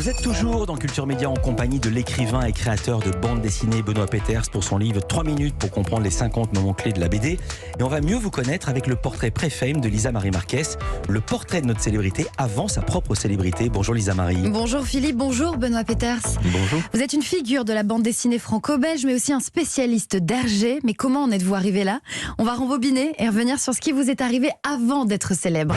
Vous êtes toujours dans Culture Média en compagnie de l'écrivain et créateur de bande dessinée Benoît Peeters pour son livre 3 minutes pour comprendre les 50 moments clés de la BD. Et on va mieux vous connaître avec le portrait pré-fame de Lisa Marie Marquez, le portrait de notre célébrité avant sa propre célébrité. Bonjour Lisa Marie. Bonjour Philippe, bonjour Benoît Peeters. Bonjour. Vous êtes une figure de la bande dessinée franco-belge, mais aussi un spécialiste d'Hergé. Mais comment en êtes-vous arrivé là? On va rembobiner et revenir sur ce qui vous est arrivé avant d'être célèbre.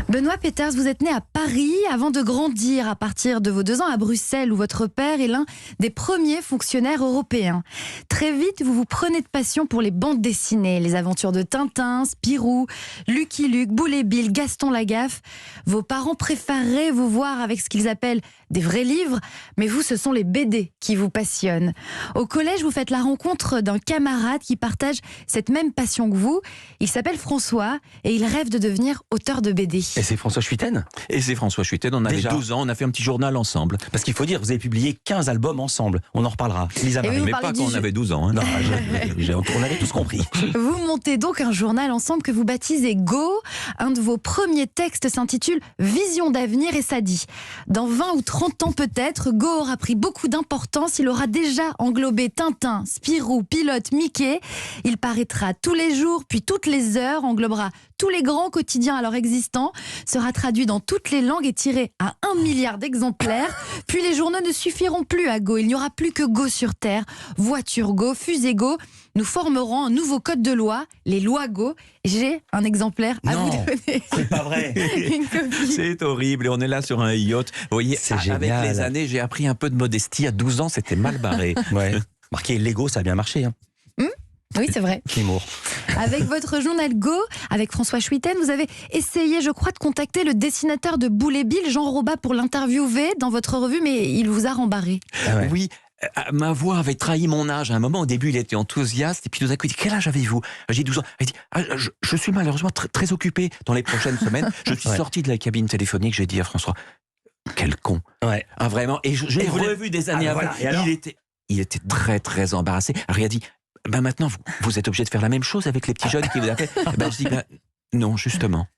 Benoît Peeters, vous êtes né à Paris avant de grandir à partir de vos 2 ans à Bruxelles où votre père est l'un des premiers fonctionnaires européens. Très vite, vous vous prenez de passion pour les bandes dessinées, les aventures de Tintin, Spirou, Lucky Luke, Boule et Bill, Gaston Lagaffe. Vos parents préféreraient vous voir avec ce qu'ils appellent des vrais livres, mais vous, ce sont les BD qui vous passionnent. Au collège, vous faites la rencontre d'un camarade qui partage cette même passion que vous. Il s'appelle François et il rêve de devenir auteur de BD. Et c'est François Schuiten? Et c'est François Schuiten, on avait Déjà 12 ans, on a fait un petit journal ensemble. Parce qu'il faut dire, vous avez publié 15 albums ensemble. On en reparlera. Lisa Et Marie. oui, Mais parlez pas du quand on jeu. avait 12 ans. Hein. Non, on avait tous compris. Vous montez donc un journal ensemble que vous baptisez Go. Un de vos premiers textes s'intitule Vision d'avenir et ça dit: dans 20 ou 30 ans peut-être, Go aura pris beaucoup d'importance. Il aura déjà englobé Tintin, Spirou, Pilote, Mickey. Il paraîtra tous les jours, puis toutes les heures, englobera tous les grands quotidiens alors existants, sera traduit dans toutes les langues et tiré à 1 milliard d'exemplaires. Puis les journaux ne suffiront plus à Go. Il n'y aura plus que Go sur Terre, voiture Go, fusée Go. Nous formerons un nouveau code de loi, les lois Go. J'ai un exemplaire à Non, vous donner. c'est pas vrai. Une copie. C'est horrible et on est là sur un yacht. Vous voyez, C'est avec génial. les années, j'ai appris un peu de modestie. À 12 ans, c'était mal barré. Ouais. Marqué Lego, ça a bien marché. Hein. Oui, c'est vrai. Humour. Avec votre journal Go, avec François Schuiten, vous avez essayé, je crois, de contacter le dessinateur de Boule et Bill, Jean Robat, pour l'interviewer dans votre revue, mais il vous a rembarré. Ah ouais. Oui, ma voix avait trahi mon âge. À un moment, au début, il était enthousiaste. Et puis tout d'un coup, il dit: quel âge avez-vous? J'ai 12 ans. Il dit: je suis malheureusement très occupé dans les prochaines semaines. Je suis Ouais. sorti de la cabine téléphonique. J'ai dit à François: quel con. Ouais. Ah, vraiment. Et je l'ai Et vous l'avez- revu des années Ah, avant. voilà. Et alors Il était très embarrassé. Alors il a dit: ben maintenant, vous êtes obligé de faire la même chose avec les petits jeunes qui vous appellent. Ben, je dis: ben, non, justement.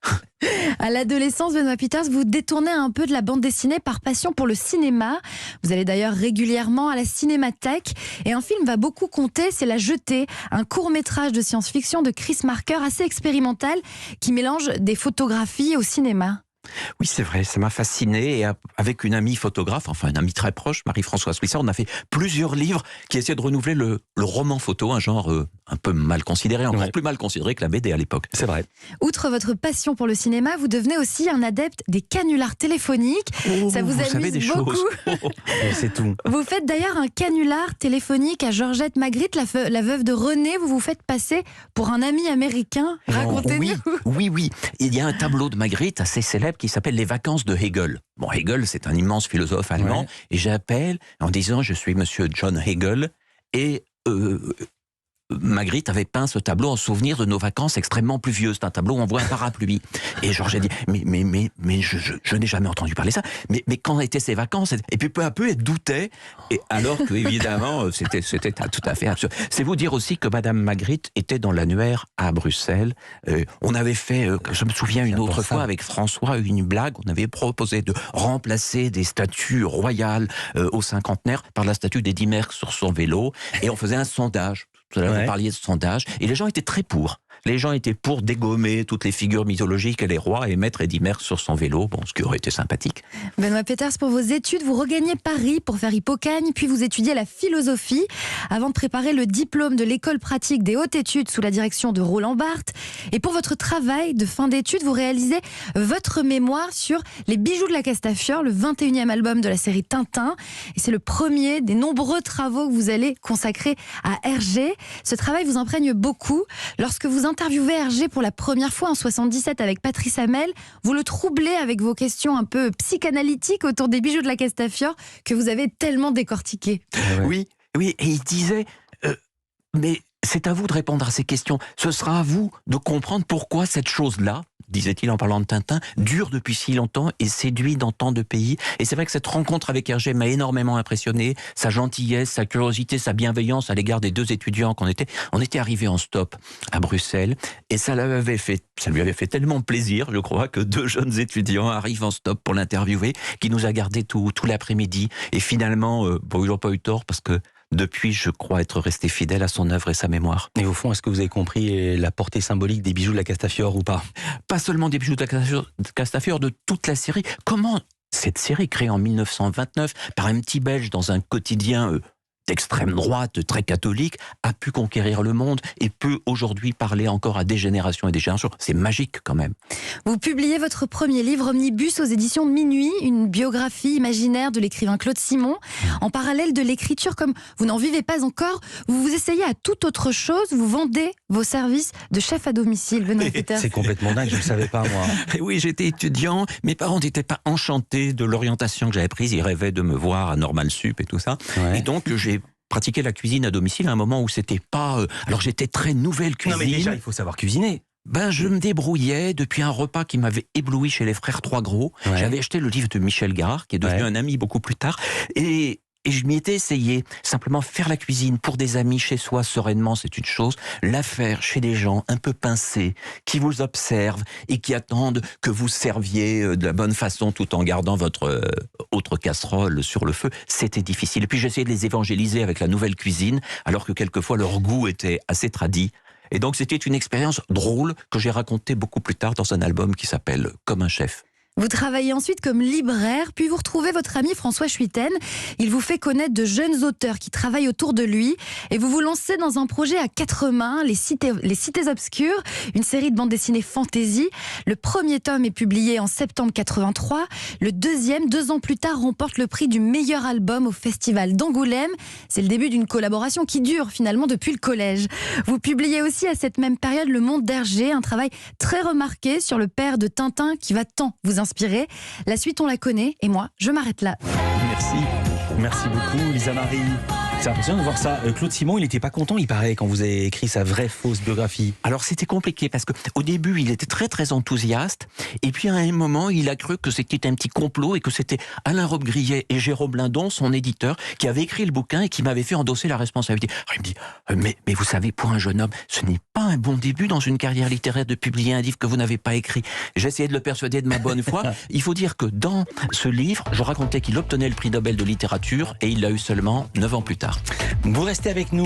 À l'adolescence, Benoît Peeters, vous détournez un peu de la bande dessinée par passion pour le cinéma. Vous allez d'ailleurs régulièrement à la Cinémathèque. Et un film va beaucoup compter, c'est La Jetée, un court-métrage de science-fiction de Chris Marker assez expérimental qui mélange des photographies au cinéma. Oui, c'est vrai, ça m'a fasciné. Et avec une amie photographe, enfin une amie très proche, Marie-Françoise Swissard, on a fait plusieurs livres qui essaient de renouveler le roman photo, un genre un peu mal considéré, encore Ouais. plus mal considéré que la BD à l'époque. C'est vrai. Outre votre passion pour le cinéma, vous devenez aussi un adepte des canulars téléphoniques. Ça vous amuse savez des beaucoup. choses. Et c'est tout. Vous faites d'ailleurs un canular téléphonique à Georgette Magritte, la veuve de René. Vous vous faites passer pour un ami américain. Non. Racontez-nous. Oui. Il y a un tableau de Magritte assez célèbre qui s'appelle Les vacances de Hegel. Bon, Hegel, c'est un immense philosophe allemand. Ouais. Et j'appelle en disant: je suis monsieur John Hegel. Et Magritte avait peint ce tableau en souvenir de nos vacances extrêmement pluvieuses. C'est un tableau où on voit un parapluie. Et Georges a dit: mais je n'ai jamais entendu parler de ça. Mais quand étaient ces vacances? Et puis peu à peu, elle doutait. Et alors que, évidemment, c'était tout à fait absurde. C'est vous dire aussi que Madame Magritte était dans l'annuaire à Bruxelles. On avait fait, je me souviens une autre fois avec François, une blague. On avait proposé de remplacer des statues royales au cinquantenaire par la statue d'Eddie Merckx sur son vélo. Et on faisait un sondage. Tout à l'heure, Ouais. vous parliez de sondage. Et les gens étaient très pour. Les gens étaient pour dégommer toutes les figures mythologiques et les rois et mettre Eddie Merckx sur son vélo, bon, ce qui aurait été sympathique. Benoît Peeters, pour vos études, vous regagnez Paris pour faire Hippocagne, puis vous étudiez la philosophie avant de préparer le diplôme de l'école pratique des hautes études sous la direction de Roland Barthes. Et pour votre travail de fin d'études, vous réalisez votre mémoire sur Les Bijoux de la Castafiore, le 21e album de la série Tintin. Et c'est le premier des nombreux travaux que vous allez consacrer à Hergé. Ce travail vous imprègne beaucoup. Lorsque vous interviewez Hergé pour la première fois en 77 avec Patrice Hamel, vous le troublez avec vos questions un peu psychanalytiques autour des bijoux de la Castafiore que vous avez tellement décortiqués. Oui, et il disait, mais c'est à vous de répondre à ces questions. Ce sera à vous de comprendre pourquoi cette chose-là, disait-il en parlant de Tintin, dure depuis si longtemps et séduit dans tant de pays. Et c'est vrai que cette rencontre avec Hergé m'a énormément impressionné. Sa gentillesse, sa curiosité, sa bienveillance à l'égard des 2 étudiants qu'on était. On était arrivés en stop à Bruxelles et ça lui avait fait tellement plaisir, je crois, que 2 jeunes étudiants arrivent en stop pour l'interviewer, qui nous a gardé tout l'après-midi. Et finalement, ils n'ont pas eu tort parce que depuis, je crois être resté fidèle à son œuvre et sa mémoire. Et au fond, est-ce que vous avez compris la portée symbolique des bijoux de la Castafiore ou pas? Pas seulement des bijoux de la Castafiore, de toute la série. Comment cette série, créée en 1929 par un petit Belge dans un quotidien d'extrême droite, très catholique, a pu conquérir le monde et peut aujourd'hui parler encore à des générations et des générations. C'est magique quand même. Vous publiez votre premier livre Omnibus aux éditions de Minuit, une biographie imaginaire de l'écrivain Claude Simon. En parallèle de l'écriture, comme vous n'en vivez pas encore, vous vous essayez à toute autre chose, vous vendez vos services de chef à domicile. Benoît Peters. C'est complètement dingue, je ne le savais pas moi. Et oui, j'étais étudiant, mes parents n'étaient pas enchantés de l'orientation que j'avais prise, ils rêvaient de me voir à Normal Sup et tout ça. Ouais. Et donc j'ai pratiqué la cuisine à domicile à un moment où c'était pas... alors j'étais très nouvelle cuisine. Non mais déjà, il faut savoir cuisiner. Je me débrouillais depuis un repas qui m'avait ébloui chez les frères Trois Gros. Ouais. J'avais acheté le livre de Michel Garard, qui est devenu un ami beaucoup plus tard. Et je m'y étais essayé. Simplement faire la cuisine pour des amis chez soi sereinement, c'est une chose. La faire chez des gens un peu pincés, qui vous observent et qui attendent que vous serviez de la bonne façon tout en gardant votre autre casserole sur le feu, c'était difficile. Et puis j'essayais de les évangéliser avec la nouvelle cuisine, alors que quelquefois leur goût était assez tradit. Et donc c'était une expérience drôle que j'ai racontée beaucoup plus tard dans un album qui s'appelle Comme un chef. Vous travaillez ensuite comme libraire, puis vous retrouvez votre ami François Schuiten. Il vous fait connaître de jeunes auteurs qui travaillent autour de lui et vous vous lancez dans un projet à 4 mains, Les Cités Obscures, une série de bandes dessinées fantasy. Le premier tome est publié en septembre 83. Le deuxième, 2 ans plus tard, remporte le prix du meilleur album au Festival d'Angoulême. C'est le début d'une collaboration qui dure finalement depuis le collège. Vous publiez aussi à cette même période Le Monde d'Hergé, un travail très remarqué sur le père de Tintin qui va tant vous inspiré. La suite, on la connaît et moi, je m'arrête là. Merci. Merci beaucoup, Lisa Marie. C'est impressionnant de voir ça. Claude Simon, il n'était pas content, il paraît, quand vous avez écrit sa vraie fausse biographie. Alors c'était compliqué parce qu'au début il était très très enthousiaste et puis à un moment il a cru que c'était un petit complot et que c'était Alain Robbe-Grillet et Jérôme Lindon, son éditeur, qui avaient écrit le bouquin et qui m'avaient fait endosser la responsabilité. Alors, il me dit mais vous savez, pour un jeune homme, ce n'est pas un bon début dans une carrière littéraire de publier un livre que vous n'avez pas écrit. J'ai essayé de le persuader de ma bonne foi. Il faut dire que dans ce livre, je racontais qu'il obtenait le prix Nobel de littérature et il l'a eu seulement 9 ans plus tard. Vous restez avec nous.